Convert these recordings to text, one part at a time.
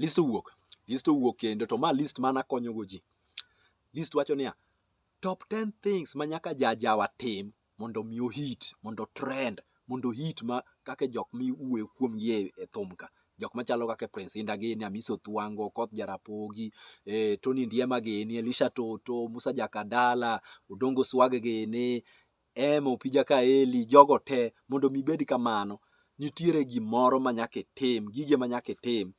list owuok kendo, to ma list mana konyogo ji. List wacho niya, top 10 things ma nyaka jawa tim mondo mi ohit, mondo trend, mondo hit ma kake jok mi wuoyo kuom gi e thum ka. Jok machalo kaka Prince Indah gini, Amiso Thwango, Koth Jarapogi, Tony Ndiema gini, Elisha Toto, Musa Jakadala, Odongo Swag gini, Opija Kaeli, jogo te, mondo mi bed kamano, nitiere gimoro ma nyaka itim, gige ma nyaka itim.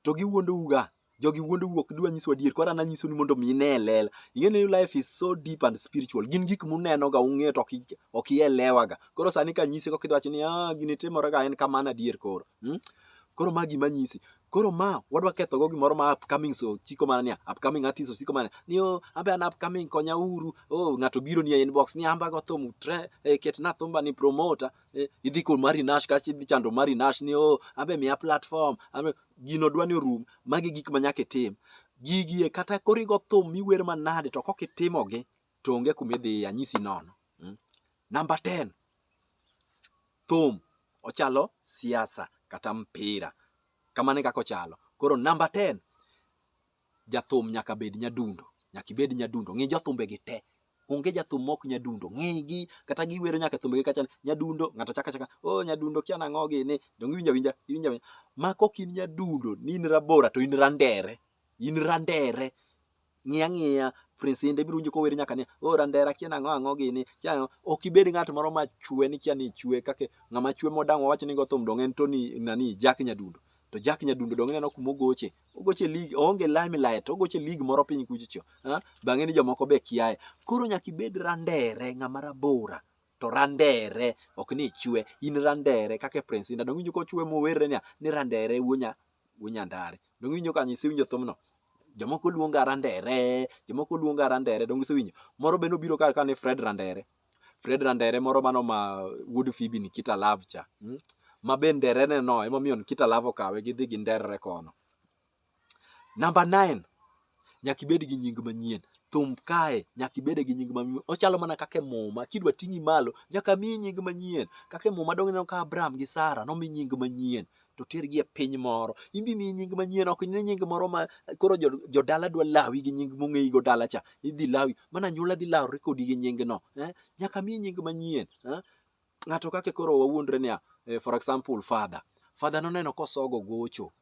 To giwuondo uga, jogi wuondo wuok dwa nyiso adier, kora na nyiso ni mondo mi ine lela. Ingene life is so deep and spiritual. Gin gik muneno ga ung'eyo to ok ielewa ga. Koro sani ka nyisi kok idwacho ni gini timore ga en kamano adier koro. Koro ma gima nyisi. Koro ma wadwa ketho go gimoro ma upcoming so chiko mana ni upcoming artist chiko mana ni ambe an upcoming konya uru. Ng'ato biro ni e inbox ni amba go thum ket na thumba ni promoter. Idhi kod Mari Nash kachi idhi chando Mari Nash ni ambe miya platform. Gino dwani orum. Magi gik ma nyaka itim. Gigi kata korigo thum miwer manade to kok itimogi to onge kumidhi anyisi nono. Number 10. Thum ochalo siasa kata mpira. Kamane kako chalo. Koro number 10. Jathum nyaka bed nyadundo. Nyaka ibed nyadundo. Ng'i jathumbe gi te. Onge jathum mok nyadundo. Ng'i gi kata giwero nyaka thumbe gi kacha nyadundo. Ng'ato chaka nyadundo kia nang'o gini. Dong iwinja. Ma kok in nyadundo ni in rabora to in randere. In randere. Ng'iya Prince Indah biro winjo kower nyaka ni randera kia nang'o gini. Ok ibed ng'at moro ma chwe ni kia ni chwe kake ng'ama chwe modang wawacho ni go thum dong en Tony Jack Nyadundo. To Jack Nyadundo dong ineno kuma ogoche. Ogoche league, onge limelight, ogoche league moro piny kuchicho. Bang'e ni jomoko be kiaye. Koro nyaka ibed randere, ng'ama rabora. To randere, ok ni chwe, in randere kake Prince Indah. Dong winjo ko chwe mowerre ni randere wuonya ndare. Dong winjo ka nyisi winjo thumno. Jomoko luonga randere, dong isewinjo. Moro be nobiro ka ni Fred Randere moro mano ma wuod Phoebe Nikita Love cha. Ma be nderene no emomiyo Nikita Love okawe gidhi gi nderre kono. Number 9. Nyaka ibed gi nying manyien. Thum kae nyaka ibed gi nying manyien. Ochalo mana kaka Muma, kidwa ting'i malo nyaka miyi nying manyien. Kaka Muma dong ineno ka Abraham gi Sarah nomi nying manyien. To tergi e piny moro. Imbi miyi nying manyien, ok ni nying moro ma koro jodala dwa lawi gi nying mong'eyi go dala cha. Idhi lawi, mana anyuola dhi lawre kodi gi nying no. Nyaka miyi nying manyien. Ng'ato kake koro wawuondre niya, for example father noneno kosogo gocho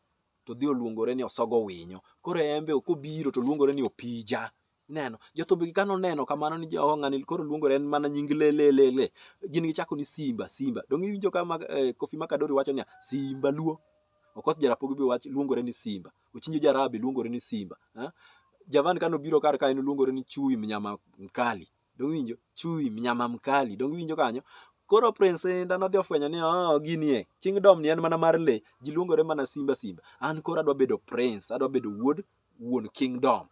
to dhi oluongore ni osogo winyo. Koro embe kobiro to luongore ni Opija. Neno jothumbe gi kanoneno kamano ni ng'ani koro luongore en mana nying le. Gin gichako ni Simba. Dong iwinjo kama Kofi Makadori wacho niya Simba luo. Okoth Jarapogi be luongore ni Simba. Ochinjo Jarabi luongore ni Simba. Javan kanobiro kar ka en luongore ni Chui Mnyama Mkali. Dong iwinjo Chui Mnyama Mkali. Dong iwinjo kanyo. Koro Prince Indah nodhi ofwenyo ni gini Kingdom ni en mana mar le. Ji luongore mana Simba. An koro adwa bedo Prince, adwa bedo wuon Kingdom.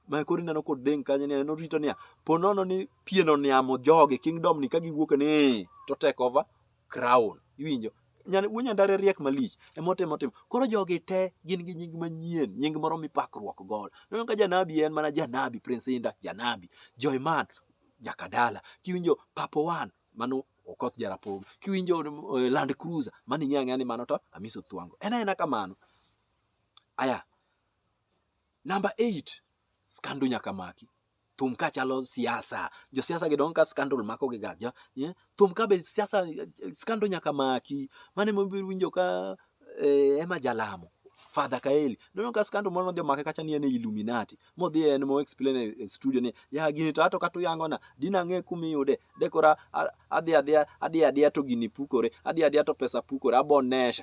Ma koro ineno kod deng kanyo ni en orito niya ponono ni pien oniamo joge Kingdom ni kagiwuok ni to take over crown. Iwinjo wuonya ndare riek malich emotimo. Koro jogi te gin gi nying manyien, nying moro mipakruok godo. Neno ka Janabi en mana Janabi, Prince Indah Janabi, Joyman Jakadala, kiwinjo Papo One mano Okoth Jarapogi, kiwinjo Land Cruiser mano ing'eya ni mano to Amiso Thwango. Ena kamano. Aya. Number 8. Skando nyaka maki. Thum ka chalo siasa. Jo siasa gi dong ka skandal mako gi gaja. Thum ka be siasa skando nyaka maki. Mane mobiro winjo ka Emma Jalamo. Father Kaeli. Dono ka skando moro nodhi make kacha ni en Illuminati. Modhi en mo explain e studio ni ya gini to ato katu yango na dina ng'e kumiyude. Dekora adhi to gini pukore. Adhi to pesa pukore. Abonesha.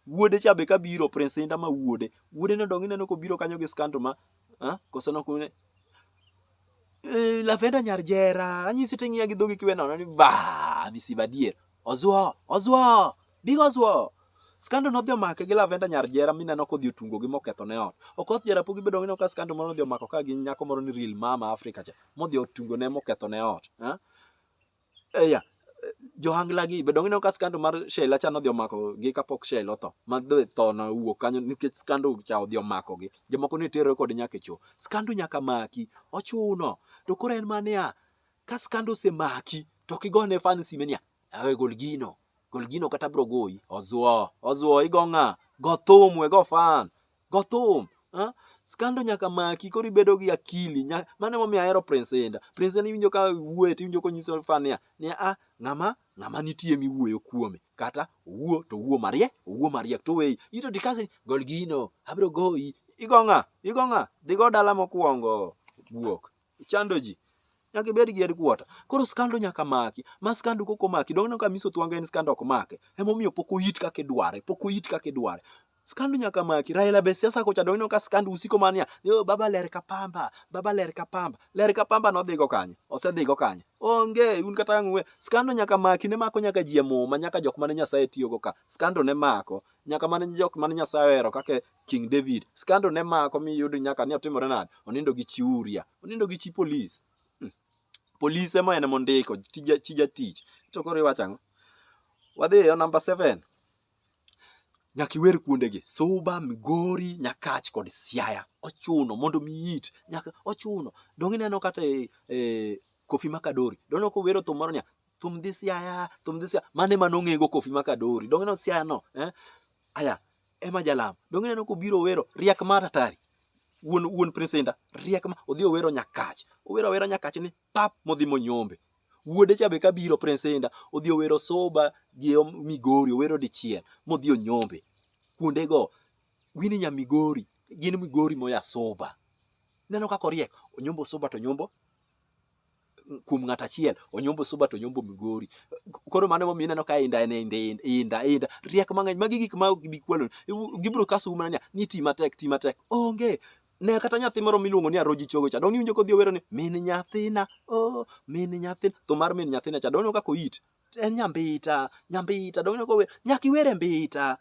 Wuode cha be kabiro Prince Indah ma wuode no dong ineno ko biro kanyo gi skando ma koso no kune Lavenda Nyarjera anyisi teng'ia gi dhogi kiwe nono ni misiba dier Ozwo big Ozwo. Skando nodhi omake gi Lavenda Nyarjera mineno kodhi otungo gi moketho ne ot. Okoth Jarapogi be dong ineno ka skando moro nodhi omako ka gi nyako moro ni Real Mama Africa cha modhi otungo ne moketho ne ot. Johangla gi be dong ineno ka skando mar Sheila cha nodhi omako gi kapok Sheila otho. Ma tho na wuok kanyo nikech skando cha odhi omako gi. Jomoko ni tero kod nyaka cho. Skando nyaka maki. Ochuno. To koro en mania ka skando osemaki to kigone fan sime niya awe gol gino. gol gino kata bro goyi ozuo igo ng'a go thum we go fan go thum skando nyaka maki koro ibedo gi akili mane momiyo ahero Prince Indah. Prince Indah iwinjo ka wuoye tiwinjo konyiso fan niya ng'ama nitie miwuoyo kuome kata owuo mariek to weyi ito tikasi gol gino abro goyi igo ng'a dhigo dala mokwongo wuok chando ji nyaka ibed gi headquarter. Koro skando nyaka maki ma skando koko maki dong ka Miso Twanga en skando ok make emomiyo pok oyit kaka idware skando nyaka maki. Raila be siasa kocha dong ka skando usiko mania baba ler ka pamba nodhigo kanye osedhigo kanye onge un kata ng'we skando nyaka maki ne mako nyaka ji muma nyaka jok mane Nyasaye tiyogo ka skando ne mako nyaka mane jok mane Nyasaye ohero kaka King David skando ne mako miyudo nyaka ni otimore nade onindo gi chi Uria onindo gi chi polis polise mo ene mondiko tija tich to koro iwacho ang'o wadhi e number 7 nyaka iwer kuondegi Suba, Migori, Nyakach kod Siaya ochuno mondo miyit nyaka ochuno dong ineno kata Kofi Makadori dong kowero thum moro thum dhi Siaya mane manong'ego Kofi Makadori dong ineno Siaya no aya ema Jalam dong ineno kobiro wero riek mar Atari wuon Prince Indah riek ma odhi owero Nyakach owero Nyakach ni pap modhi monyombe wuode cha be kabiro Prince Indah odhi owero Suba gi Migori owero dichiel modhi onyombe kuondego Winnie Nyamigori gin Migori moya Suba neno kako riek onyombo Suba to nyombo kuom ng'at achiel onyombo Suba to nyombo Migori koro mano momiyo ineno ka Indah riek mang'eny magi gik ma bi kwalo gibro kaso umania ni ti matek onge ne kata nyathi moro miluongo ni Aroji Chogo cha dong iwinjo kodhi owero ni min nyathina to mar min nyathina cha dong kako it en nyambita dong ineno kowe nyaka iwere mbita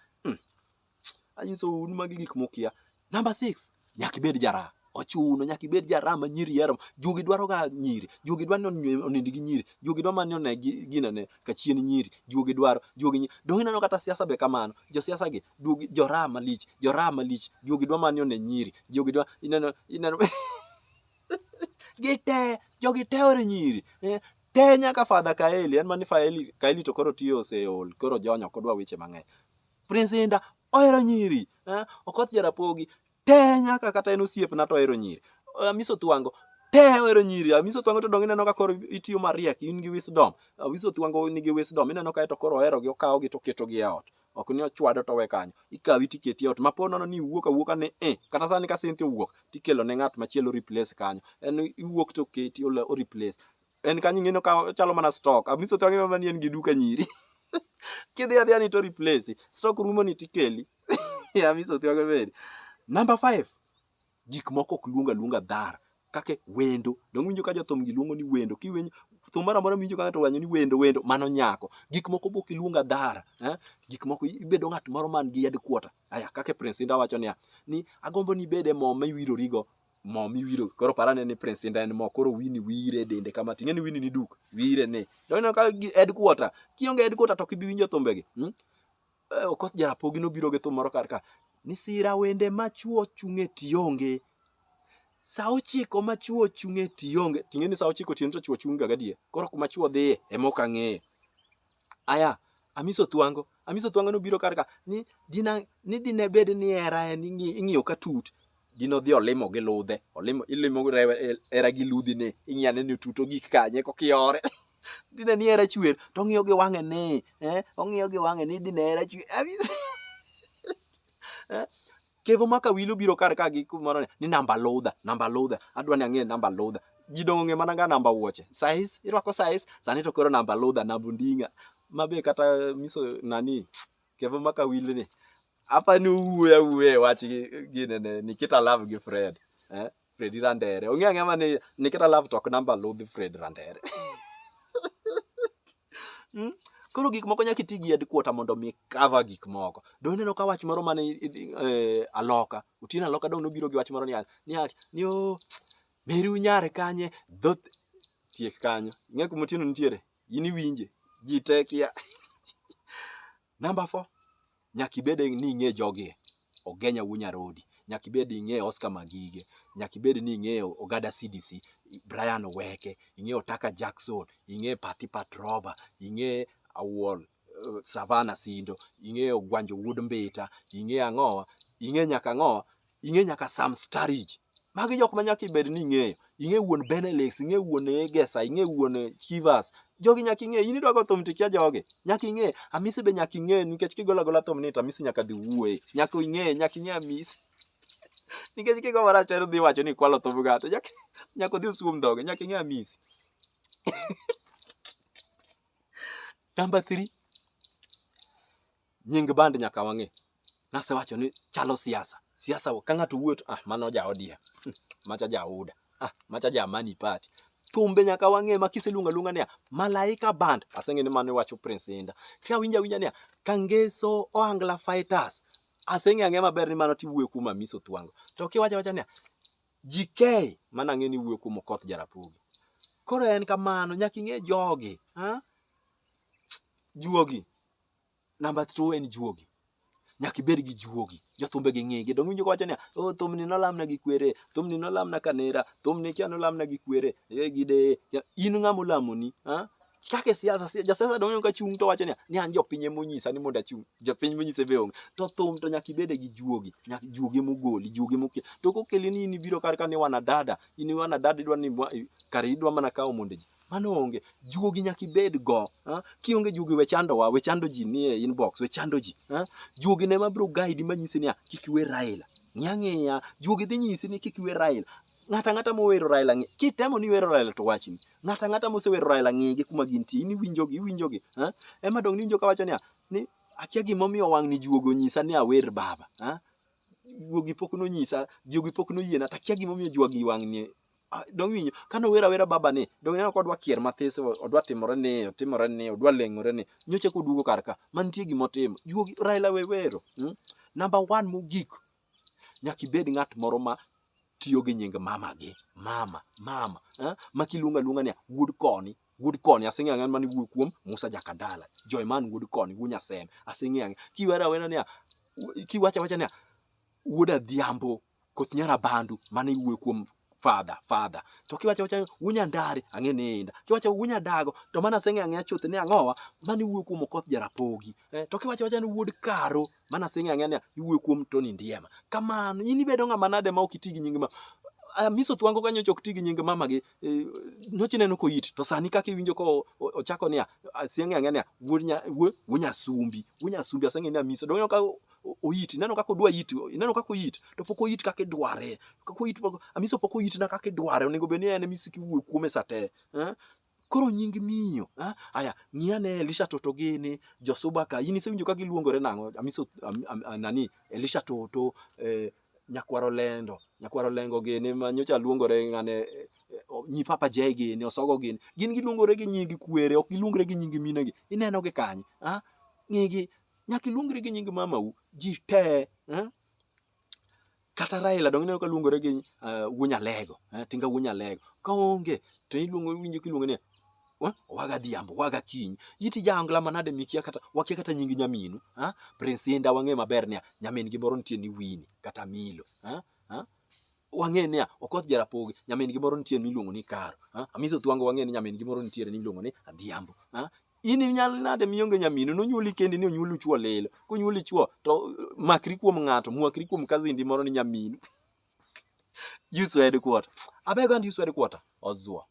anyiso un magi gik mokia. Number 6 nyaka ibed jara ochuno nyaka ibed jara ma nyiri hero jugi dwaro ga nyiri jugi dwaro ni onindi gi nyiri jugi dwaro mani one ginane kachien nyiri jugi dwaro dong ineno kata siasa be kamano jo siasa gi jora malich jugi dwaro mani one nyiri jugi dwaro ineno gite jogi te ore nyiri te nyaka Father Kaeli en mani Kaeli to koro tiyo oseol koro jonyo kodwa weche mang'eny Prince Indah ohero nyiri Okoth Jarapogi te nyaka kata en osiepna to ohero nyiri Miso Twango te ohero nyiri Miso Twango to dong ineno ka koro itiyo mariek in gi wisdom Miso Twango nigi wisdom ineno ka to koro ohero gi okawogi to ketogi e ot ok ni ochwado to we kanyo ikawi tiketi e ot mapo nono ni iwuok awuoka ni kata sani ka Cynthia owuok tikelo ne ng'at machielo replace kanyo en iwuok to keti o replace en kanyo ing'eno ka chalo mana stock Miso Twango mani en gi duka nyiri kidhi adhiya ni to replace stock rumo ni tikeli Miso Twango bedi. Number 5 gik moko ok luonga dhar kake wendo dong winjo ka jothum gi luongo ni wendo kiwinjo thum moro amora winjo ka ng'ato wanyo ni wendo mano nyako gik moko bok iluonga dhara gik moko ibedo ng'at moro man gi headquarter aya kake Prince Indah wacho ni agombo ni ibede mo miwirorigo mo miwiro koro parane ni Prince Indah en mo koro Winnie wire dende kama ting'e ni Winnie ni duk wire ne dong ka headquarter kionge headquarter to kibi winjo thumbegi Okoth Jarapogi nobiro gi thum moro kar ka ni sira wende machuo chung'e tionge sa 9 machuo chung'e tionge ting'e ni sa 9 otieno to chuo chung' ga gadie koro kuma chuo dhiye emok ang'eyo aya Miso Twango nobiro kar ka ni dine bed ni era en ing'iyo ka tut dinodhi olimo gi ludhe ilimo era gi ludhine ing'iyane ni tuto gik kanye kokiore dine ni era chwer to ong'iyo gi wang'e ni dine era chwer Kevo Makawilo biro kar ka gi kumoro ni namba ludha adwa ni ang'e namba ludha ji dong ong'e mana ga namba wuoche size irwako size sani to koro namba ludha namba nding'a mabe kata Miso Kevo Makawilo ni apa ni uwuoya wach ginene Nikita Love gi Fred Fredi Randere ong'e ang'ema ni Nikita Love to ok namba ludh Fred Randere koro gik moko nyaka iti gi headquarter mondo mi cover gik moko dong ineno ka wach moro mane Aloka Otieno Aloka dong nobiro gi wach moro ni meri unyare kanye dhoth tiek kanyo ing'e kuma Otieno nitiere in iwinje ji te kia Number 4 nyaka ibed ni ing'e jogi Ogenya Wunyarodi nyaka ibed ni ing'e Oscar Magige nyaka ibed ni ing'eyo Ogada CDC Brian Weke ing'eyo Taka Jackson ing'e Pati Patroba ing'e Awuol Savana Sindo, ing'eyo Gwanjo Wuod Mbita, ing'eyo ang'owa, ing'e nyaka ang'owa, ing'e nyaka Sam Starich. Magi jok ma nyaka ibed ni ing'eyo. Ing'e wuon Benelex, ing'e wuon Egesa, ing'e wuon Chivas. Jogi nyaka ing'e. In idwa go thum tikia jogi. Nyaka ing'e. Hamisi be nyaka ing'e nikech kigola gola thum ni to Hamisi nyaka dhi wuoye. Nyaka ing'e Hamisi. Nikech kigo marach to dhi wacho ni kwalo thum gato. Nyaka dhi usum dhoge, nyaka ing'e Hamisi. Number 3. Nying band nyaka wang'e. Nasewacho ni chalo siasa. Siasa ka ng'ato wuot, mano ja odia. Macha ja uda. Macha ja Mani Party. Thumbe nyaka wang'e ma kiseluonga luonga ni Malaika Band. Aseng'e ni mano wacho Prince Inda. Ka winja ni Kangeso Ohangla Fighters. Aseng'e maber ni mano tiwuoyo kuom Hamisi Othwango. To kiwacho ni GK mana ng'e ni wuoyo kuom Okoth Jarapogi. Koro en kamano nyaka ing'e jogi. Juogi. Number 2 en juogi. Nyaka ibed gi juogi. Jothumbe gi ng'igi. Dong winjo wacho ni thumni nolamna gi kwere, thumni nolamna kanera, thumni kia nolamna gi kwere, gide. In ng'ama olamoni, kake siasa jasiasa dong ka chung to wacho ni an jopiny emonyisa ni mondo achung. Jopiny monyise be onge. To thum to nyaka ibed gi juogi. Nyaka juogi mogoli, juogi moke. To kokele ni in ibiro kar ka ni wanadada, in wanadada idwa ni kare idwa mana kawo monde ji. Mano onge. Juogi nyaka ibed go. Kionge juogi we chandowa, we chando ji ni e inbox, we chando ji. Juogi ne mabiro guide manyisi ni kik iwe Raila. Ng'ia. Juogi dhi nyisi ni kik iwe Raila. Ng'ata mowero Raila ng'e. Kitemo ni wero Raila to wachni. Ng'ata mosewero Raila ng'igi kuma gintie. In iwinjogi. Ema dong ni winjo ka wacho ni akia gimomiyo wang' ni juogo nyisa ni awer baba. Juogi pok nonyisa, juogi pok noyiena, takia gimomiyo juogi wang' ni. Dong winjo kano wera baba ni dong neno kodwa kier mathis odwa timore ni odwa leng'ore ni nyocha koduogo kar ka mantie gimotimo juogi Raila wero. Number 1 mogik nyaka ibed ng'at moro ma tiyo gi nying mama ma kiluonga luonga ni Wood Koni aseng'e mani wuok kuom Musa Jakadala Joyman Wood Koni Wunyasem aseng'e kiwera ni kiwacha ni Wuod Adhiambo Koth Nyarabandu mane wuok kuom father to kiwacho Wunyandari ang'e ni Inda kiwacho Wunyadago to mana aseng'e chuth ni ang'owa mane wuok kuom Okoth Jarapogi to kiwacho ni Wuod Karo mana aseng'e ni wuok kuom Tony Ndiema kamano in ibedo ng'ama nade ma ok iti gi nying Hamisi Othwango kanyo ok ti gi nying mama gi nochineno ko it to sani kaka iwinjo ko ochako ni aseng'e ni Wunyasumbi aseng'e ni Hamisi donyo ka oit neno kaka odwa it neno kaka oit to pok oit kaka idware kaka oit Hamisi pok oit na kaka idware onego be ni en Hamisi kiwuok kuome sate koro nying miyo aya ng'iane Elisha Toto gini Josuba ka in isewinjo kaka iluongore nang'o Hamisi nani Elisha Toto Nyakwaro Lengo gini ma nyocha luongore ng'ane nyi Papa J gini Osogo gini gin giluongore gi nying kwere ok giluongore gi nying minegi ineno gi kanye ng'igi nyaka iluongre gi nying mamau ji te kata Raila dong neno ka luongore gi Wunyalego Tinga Wunyalego ka onge to winjo kiluongo ni Waga Dhiambo Waga Kiny iti jangla manade mikia kata wakia kata nying nyaminu Prince Inda wang'e maber ni nyamin gi moro nitie ni Winnie kata Milo wang'e ni Okoth Jarapogi nyamin gi moro nitie miluongo ni Karo Hamisi Othwango wang'e ni nyamin gi moro nitie ni miluongo ni Adhiambo in inyal nade mionge nyaminu nonyuoli kendi ni onyuoli chuo lilo konyuoli chuo to makri kuom ng'ato mwakri kuom kazindi moro ni nyaminu use word quarter abeg and use word quarter ozwa